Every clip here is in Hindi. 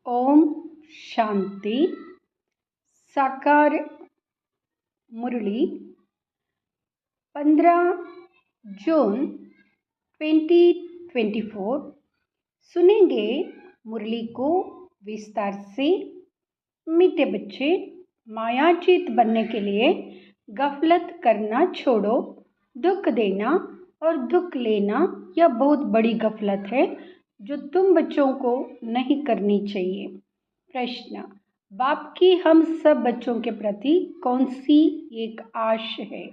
ओम शांति। साकार मुरली 15 जून 2024। सुनेंगे मुरली को विस्तार से। मीठे बच्चे, मायाजीत बनने के लिए गफलत करना छोड़ो। दुख देना और दुख लेना यह बहुत बड़ी गफलत है जो तुम बच्चों को नहीं करनी चाहिए। प्रश्न: बाप की हम सब बच्चों के प्रति कौन सी एक आश है?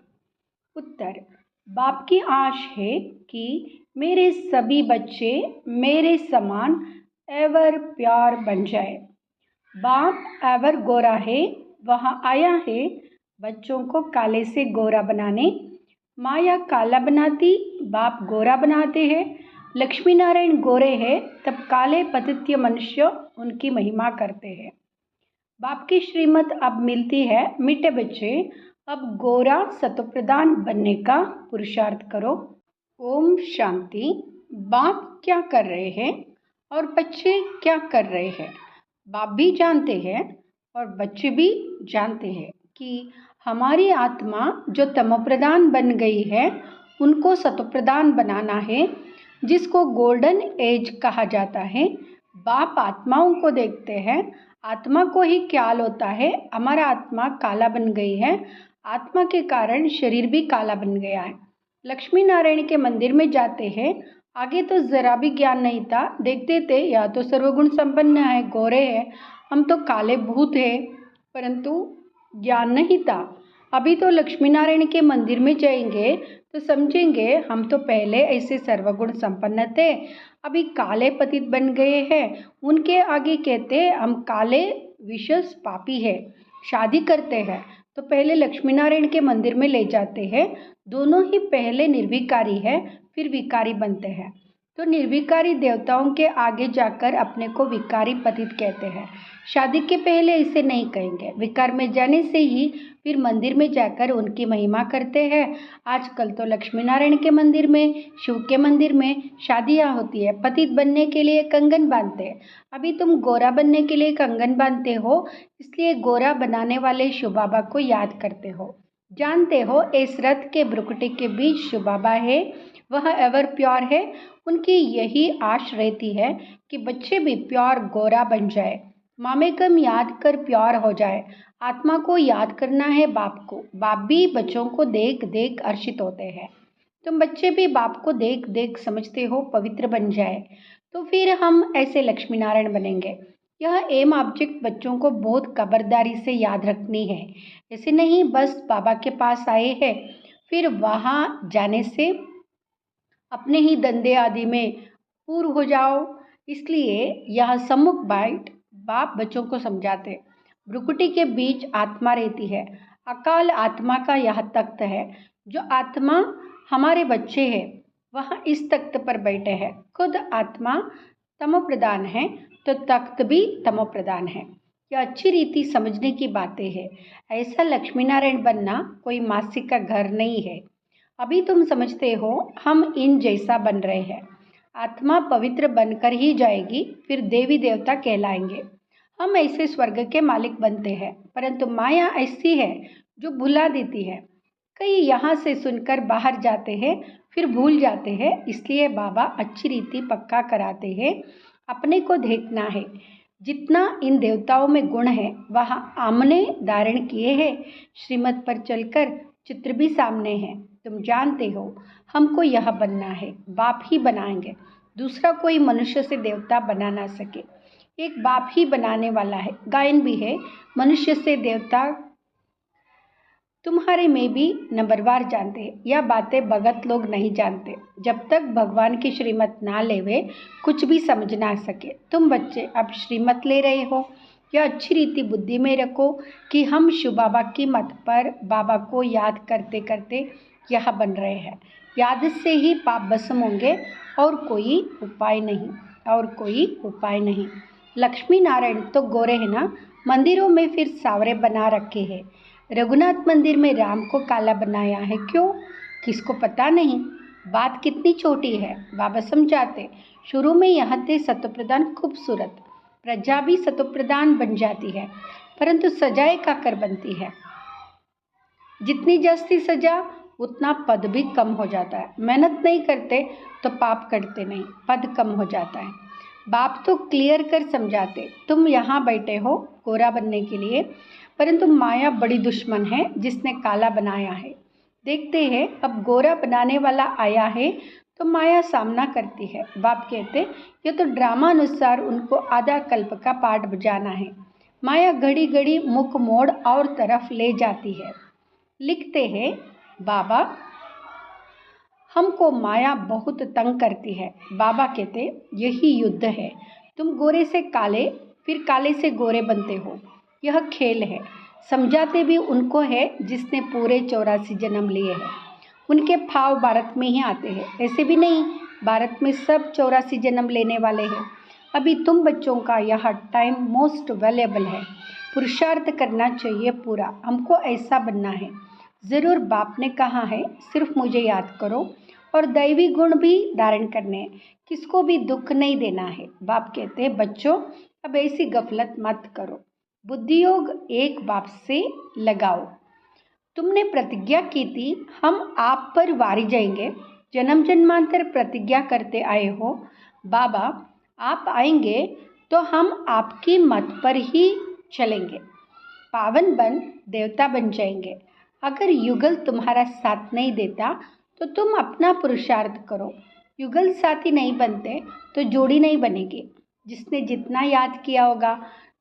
उत्तर: बाप की आश है कि मेरे सभी बच्चे मेरे समान एवर प्यार बन जाए। बाप एवर गोरा है, वहाँ आया है बच्चों को काले से गोरा बनाने। माया काला बनाती, बाप गोरा बनाते हैं। लक्ष्मी नारायण गोरे हैं, तब काले पतित्य मनुष्य उनकी महिमा करते हैं। बाप की श्रीमत अब मिलती है। मीठे बच्चे, अब गोरा सतोप्रधान बनने का पुरुषार्थ करो। ओम शांति। बाप क्या कर रहे हैं और बच्चे क्या कर रहे हैं? बाप भी जानते हैं और बच्चे भी जानते हैं कि हमारी आत्मा जो तमोप्रधान बन गई है उनको सतोप्रधान बनाना है, जिसको गोल्डन एज कहा जाता है। बाप आत्माओं को देखते हैं, आत्मा को ही ख्याल होता है हमारा आत्मा काला बन गई है, आत्मा के कारण शरीर भी काला बन गया है। लक्ष्मी नारायण के मंदिर में जाते हैं, आगे तो ज़रा भी ज्ञान नहीं था, देखते थे या तो सर्वगुण संपन्न है, गोरे हैं, हम तो काले भूत हैं, परंतु ज्ञान नहीं था। अभी तो लक्ष्मी नारायण के मंदिर में जाएंगे तो समझेंगे हम तो पहले ऐसे सर्वगुण संपन्न थे, अभी काले पतित बन गए हैं। उनके आगे कहते हम काले विशेष पापी है। शादी करते हैं तो पहले लक्ष्मी नारायण के मंदिर में ले जाते हैं, दोनों ही पहले निर्विकारी है फिर विकारी बनते हैं। तो निर्विकारी देवताओं के आगे जाकर अपने को विकारी पतित कहते हैं। शादी के पहले इसे नहीं कहेंगे, विकार में जाने से ही फिर मंदिर में जाकर उनकी महिमा करते हैं। आजकल तो लक्ष्मी नारायण के मंदिर में, शिव के मंदिर में शादियाँ होती है, पतित बनने के लिए कंगन बांधते हैं। अभी तुम गोरा बनने के लिए कंगन बांधते हो, इसलिए गोरा बनाने वाले शिव बाबा को याद करते हो। जानते हो इस रथ के ब्रुकुटी के बीच शिव बाबा है, वह एवर प्योर है। उनकी यही आश रहती है कि बच्चे भी प्योर गोरा बन जाए, मामेकम याद कर प्योर हो जाए। आत्मा को याद करना है बाप को। बाप भी बच्चों को देख देख हर्षित होते हैं। तुम बच्चे भी बाप को देख देख समझते हो पवित्र बन जाए, तो फिर हम ऐसे लक्ष्मी नारायण बनेंगे। यह एम ऑब्जेक्ट बच्चों को बहुत खबरदारी से याद रखनी है। ऐसे नहीं बस बाबा के पास आए हैं फिर वहाँ जाने से अपने ही धंधे आदि में पूर्ण हो जाओ। इसलिए यह सम्मुख बाइट बाप बच्चों को समझाते। भ्रुकुटी के बीच आत्मा रहती है, अकाल आत्मा का यह तख्त है। जो आत्मा हमारे बच्चे हैं वह इस तख्त पर बैठे हैं। खुद आत्मा तमोप्रधान है तो तख्त भी तमोप्रधान है। यह अच्छी रीति समझने की बातें है। ऐसा लक्ष्मी नारायण बनना कोई मासिक का घर नहीं है। अभी तुम समझते हो हम इन जैसा बन रहे हैं। आत्मा पवित्र बनकर ही जाएगी, फिर देवी देवता कहलाएंगे। हम ऐसे स्वर्ग के मालिक बनते हैं, परंतु माया ऐसी है जो भुला देती है। कई यहाँ से सुनकर बाहर जाते हैं फिर भूल जाते हैं। इसलिए बाबा अच्छी रीति पक्का कराते हैं, अपने को देखना है। जितना इन देवताओं में गुण है वह आमने धारण किए हैं। श्रीमत पर चलकर चित्र भी सामने है। तुम जानते हो हमको यह बनना है, बाप ही बनाएंगे, दूसरा कोई मनुष्य से देवता बना ना सके। एक बाप ही बनाने वाला है। गायन भी है, मनुष्य से देवता तुम्हारे में भी नंबरवार जानते हैं। यह बातें भगत लोग नहीं जानते। जब तक भगवान की श्रीमत ना लेवे कुछ भी समझ ना सके। तुम बच्चे अब श्रीमत ले रहे हो, यह अच्छी रीति बुद्धि में रखो कि हम शिव बाबा की मत पर बाबा को याद करते करते यह बन रहे हैं। याद से ही पाप भस्म होंगे और कोई उपाय नहीं, और कोई उपाय नहीं। लक्ष्मी नारायण तो गोरे हैं ना, मंदिरों में फिर सावरे बना रखे हैं। रघुनाथ मंदिर में राम को काला बनाया है, क्यों? किसको पता नहीं। बात कितनी छोटी है, बाबा समझाते। शुरू में यह थे सतोप्रधान खूबसूरत, प्रजा भी सतोप्रधान बन जाती है, परंतु सजाए खाकर बनती है। जितनी जास्ती सजा उतना पद भी कम हो जाता है। मेहनत नहीं करते तो पाप करते नहीं, पद कम हो जाता है। बाप तो क्लियर कर समझाते, तुम यहाँ बैठे हो गोरा बनने के लिए, परंतु माया बड़ी दुश्मन है जिसने काला बनाया है। देखते हैं अब गोरा बनाने वाला आया है तो माया सामना करती है। बाप कहते ये तो ड्रामा अनुसार उनको आधा कल्प का पाठ बजाना है। माया घड़ी घड़ी मुख मोड़ और तरफ ले जाती है। लिखते हैं बाबा हमको माया बहुत तंग करती है। बाबा कहते यही युद्ध है, तुम गोरे से काले फिर काले से गोरे बनते हो, यह खेल है। समझाते भी उनको है जिसने पूरे 84 जन्म लिए हैं। उनके भाव भारत में ही आते हैं, ऐसे भी नहीं भारत में सब 84 जन्म लेने वाले हैं। अभी तुम बच्चों का यह टाइम मोस्ट वैल्यूएबल है, पुरुषार्थ करना चाहिए पूरा, हमको ऐसा बनना है। ज़रूर बाप ने कहा है सिर्फ मुझे याद करो और दैवी गुण भी धारण करने हैं, किसको भी दुख नहीं देना है। बाप कहते हैं बच्चों अब ऐसी गफलत मत करो, बुद्धि योग एक बाप से लगाओ। तुमने प्रतिज्ञा की थी हम आप पर वारी जाएंगे, जन्म जन्मांतर प्रतिज्ञा करते आए हो। बाबा आप आएंगे तो हम आपकी मत पर ही चलेंगे, पावन बन देवता बन जाएंगे। अगर युगल तुम्हारा साथ नहीं देता तो तुम अपना पुरुषार्थ करो। युगल साथी नहीं बनते तो जोड़ी नहीं बनेगी। जिसने जितना याद किया होगा,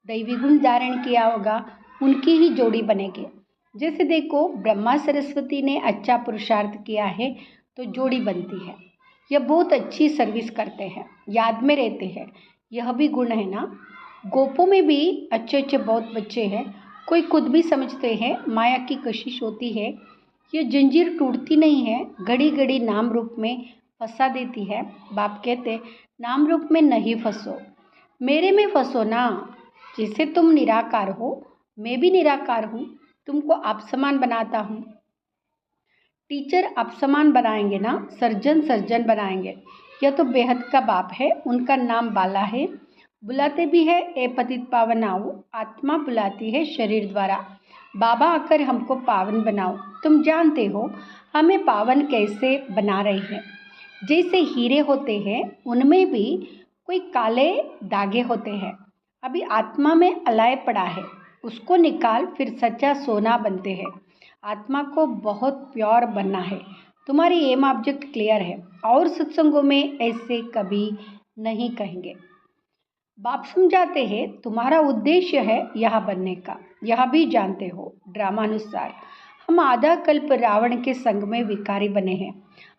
दैवी गुण धारण किया होगा, उनकी ही जोड़ी बनेगी। जैसे देखो ब्रह्मा सरस्वती ने अच्छा पुरुषार्थ किया है तो जोड़ी बनती है। यह बहुत अच्छी सर्विस करते हैं, याद में रहते हैं, यह भी गुण है ना। गोपों में भी अच्छे अच्छे बहुत बच्चे हैं, कोई खुद भी समझते हैं माया की कशिश होती है, ये जंजीर टूटती नहीं है, घड़ी घड़ी नाम रूप में फंसा देती है। बाप कहते नाम रूप में नहीं फंसो, मेरे में फंसो ना। जैसे तुम निराकार हो मैं भी निराकार हूँ, तुमको आप समान बनाता हूँ। टीचर आप समान बनाएंगे ना, सर्जन सर्जन बनाएंगे। यह तो बेहद का बाप है, उनका नाम बाला है। बुलाते भी है ए पतित पावन आओ, आत्मा बुलाती है शरीर द्वारा। बाबा आकर हमको पावन बनाओ। तुम जानते हो हमें पावन कैसे बना रहे हैं। जैसे हीरे होते हैं उनमें भी कोई काले धागे होते हैं, अभी आत्मा में अलाय पड़ा है, उसको निकाल फिर सच्चा सोना बनते हैं। आत्मा को बहुत प्योर बनना है। तुम्हारी एम ऑब्जेक्ट क्लियर है और सत्संगों में ऐसे कभी नहीं कहेंगे। बाप समझाते हैं तुम्हारा उद्देश्य है यहाँ बनने का, यह भी जानते हो ड्रामा अनुसार हम आधा कल्प रावण के संग में विकारी बने हैं।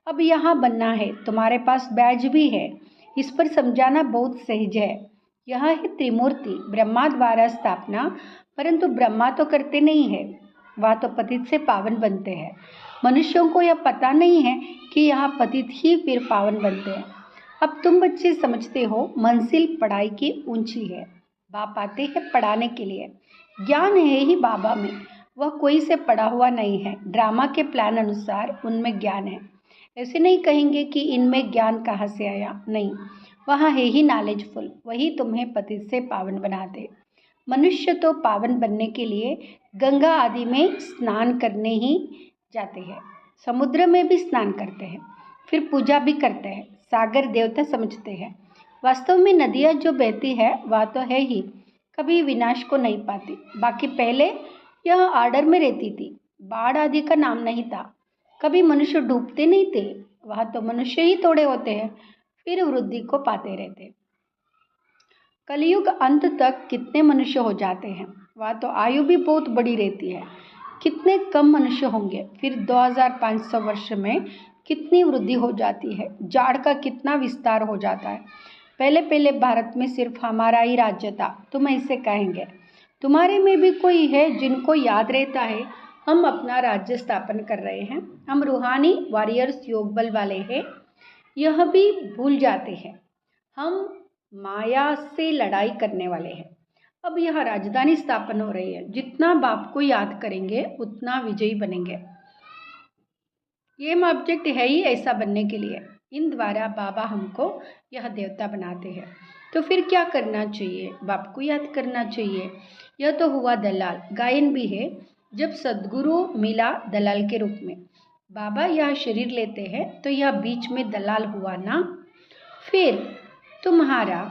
अब यहाँ बनना है, तुम्हारे पास बैज भी है, इस पर समझाना बहुत सहज है। यह है त्रिमूर्ति ब्रह्मा द्वारा स्थापना, परंतु ब्रह्मा तो करते नहीं है, वह तो पतित से पावन बनते हैं। मनुष्यों को यह पता नहीं है कि यहाँ पतित ही फिर पावन बनते हैं। अब तुम बच्चे समझते हो मंजिल पढ़ाई की ऊंची है, बाप आते हैं पढ़ाने के लिए। ज्ञान है ही बाबा में, वह कोई से पढ़ा हुआ नहीं है। ड्रामा के प्लान अनुसार उनमें ज्ञान है, ऐसे नहीं कहेंगे कि इनमें ज्ञान कहाँ से आया, नहीं, वहाँ है ही नॉलेजफुल, वही तुम्हें पतित से पावन बनाते। मनुष्य तो पावन बनने के लिए गंगा आदि में स्नान करने ही जाते हैं, समुद्र में भी स्नान करते हैं, फिर पूजा भी करते हैं, सागर देवता समझते हैं। वास्तव में नदियाँ जो बहती है वह तो है ही, कभी विनाश को नहीं पाती। बाकी पहले यह आर्डर में रहती थी, बाढ़ आदि का नाम नहीं था, कभी मनुष्य डूबते नहीं थे, वह तो मनुष्य ही थोड़े होते हैं, फिर वृद्धि को पाते रहते। कलयुग अंत तक कितने मनुष्य हो जाते हैं, वह तो आयु भी बहुत बड़ी रहती है, कितने कम मनुष्य होंगे, फिर 2500 वर्ष में कितनी वृद्धि हो जाती है, जाड़ का कितना विस्तार हो जाता है। पहले पहले भारत में सिर्फ हमारा ही राज्य था, तुम ऐसे कहेंगे, तुम्हारे में भी कोई है जिनको याद रहता है हम अपना राज्य स्थापन कर रहे हैं, हम रूहानी वॉरियर्स योग बल वाले हैं, यह भी भूल जाते हैं हम माया से लड़ाई करने वाले हैं। अब यह राजधानी स्थापन हो रही है, जितना बाप को याद करेंगे उतना विजयी बनेंगे। ये ऑब्जेक्ट है ही ऐसा बनने के लिए, इन द्वारा बाबा हमको यह देवता बनाते हैं। तो फिर क्या करना चाहिए? बाप को याद करना चाहिए। यह तो हुआ दलाल। गायन भी है, जब सद्गुरु मिला दलाल के रूप में। बाबा यह शरीर लेते हैं तो यह बीच में दलाल हुआ ना। फिर तुम्हारा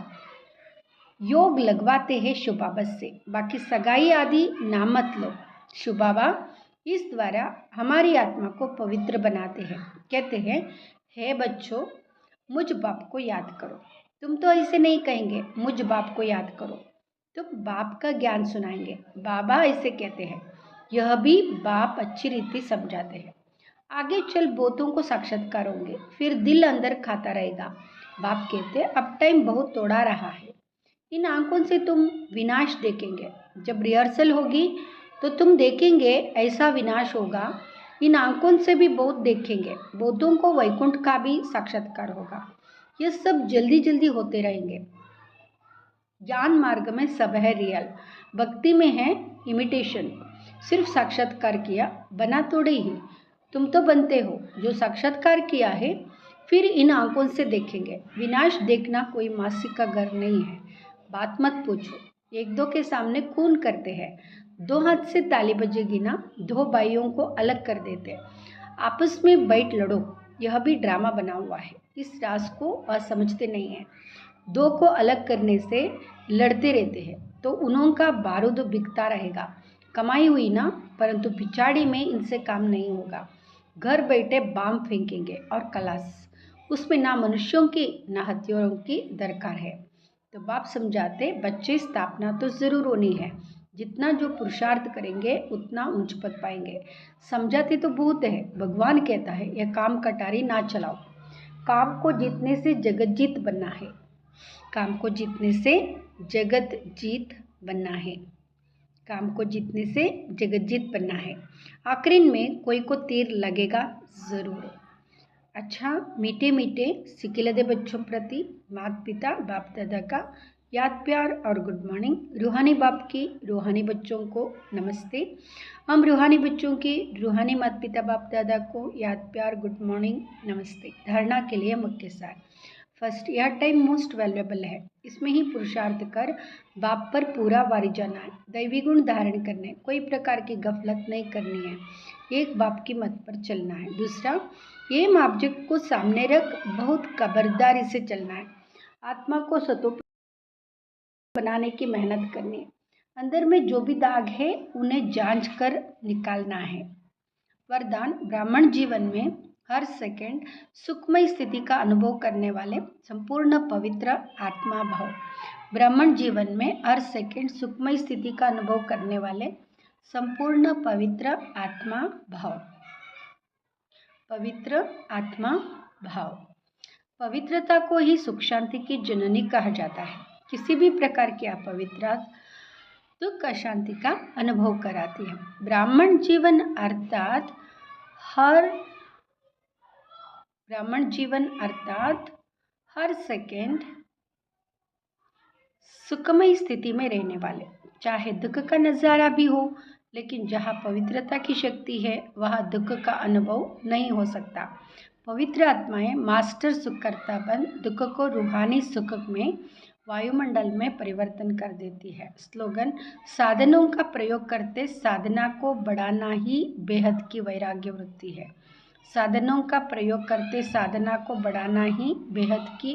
योग लगवाते हैं शुभाबा से, बाकी सगाई आदि ना मत लो। शुभाबा इस द्वारा हमारी आत्मा को पवित्र बनाते हैं। कहते हैं, हे बच्चों, मुझ बाप को याद करो। तुम तो ऐसे नहीं कहेंगे, मुझ बाप को याद करो। तुम बाप का ज्ञान सुनाएंगे। बाबा ऐसे कहते हैं, यह भी बाप अच्छी रीति समझाते हैं। आगे चल बोतों को साक्षात्कार होंगे, फिर दिल अंदर खाता रहेगा। बाप कहते, अब टाइम बहुत तोड़ा रहा है। इन आंखों से तुम विनाश देखेंगे। जब रिहर्सल होगी तो तुम देखेंगे ऐसा विनाश होगा। इन आंखों से भी बहुत देखेंगे। बौद्धों को वैकुंठ का भी साक्षात्कार होगा। ये सब जल्दी जल्दी होते रहेंगे। ज्ञान मार्ग में सब है रियल, भक्ति में है इमिटेशन। सिर्फ साक्षात्कार किया, बना तोड़े ही। तुम तो बनते हो। जो साक्षात्कार किया है फिर इन आंखों से देखेंगे। विनाश देखना कोई मासी का घर नहीं है। बात मत पूछो। एक दो के सामने खून करते हैं, दो हाथ से ताली बजेगी ना, दो भाइयों को अलग कर देते। आपस में बैठ लड़ो, यह भी ड्रामा बना हुआ है। इस राज को समझते नहीं है। दो को अलग करने से लड़ते रहते हैं तो उन्हों का बारूद बिकता रहेगा। कमाई हुई ना, परंतु पिछाड़ी में इनसे काम नहीं होगा। घर बैठे बाम फेंकेंगे और कलास। उसमें ना मनुष्यों की ना हथियारों की दरकार है। तो बाप समझाते, बच्चे स्थापना तो जरूर होनी है। जितना जो पुरुषार्थ करेंगे उतना ऊंच पद पाएंगे। समझाते तो बहुत है। भगवान कहता है, यह काम कटारी ना चलाओ। काम को जीतने से जगत जीत बनना है। काम को जीतने से जगत जीत बनना है। काम को जीतने से जगत जीत बनना है। आखिरी में कोई को तीर लगेगा जरूर। अच्छा, मीठे मीठे सिकिलदे बच्चों प्रति माता पिता बाप दादा का याद प्यार और गुड मॉर्निंग। रूहानी बाप की रूहानी बच्चों को नमस्ते। हम रूहानी बच्चों की रूहानी माता पिता बाप दादा को याद प्यार गुड मॉर्निंग नमस्ते। धारणा के लिए मुख्य सार। फर्स्ट, यह टाइम मोस्ट वैल्यूएबल है। इसमें ही पुरुषार्थ कर बाप पर पूरा वारी जाना है। दैवी गुण धारण करने, कोई प्रकार की गफलत नहीं करनी है। एक बाप की मत पर चलना है। दूसरा, एम ऑब्जेक्ट को सामने रख बहुत खबरदारी से चलना है। आत्मा को सतोप बनाने की मेहनत करनी है। अंदर में जो भी दाग है उन्हें जांच कर निकालना है। वरदान, ब्राह्मण जीवन में हर सेकंड सुखमय स्थिति का अनुभव करने वाले संपूर्ण पवित्र आत्मा भाव। ब्राह्मण जीवन में हर सेकंड सुखमय स्थिति का अनुभव करने वाले संपूर्ण पवित्र आत्मा भाव। पवित्र आत्मा भाव। पवित्रता को ही सुख शांति की जननी कहा जाता है। किसी भी प्रकार की अपवित्रता दुख अशांति का अनुभव कराती है। ब्राह्मण जीवन अर्थात हर सेकंड सुखमय स्थिति में रहने वाले। चाहे दुख का नज़ारा भी हो, लेकिन जहाँ पवित्रता की शक्ति है वहाँ दुख का अनुभव नहीं हो सकता। पवित्र आत्माएं मास्टर सुखकर्ता बन दुख को रूहानी सुख में वायुमंडल में परिवर्तन कर देती है। स्लोगन, साधनों का प्रयोग करते साधना को बढ़ाना ही बेहद की वैराग्य वृत्ति है। साधनों का प्रयोग करते साधना को बढ़ाना ही बेहद की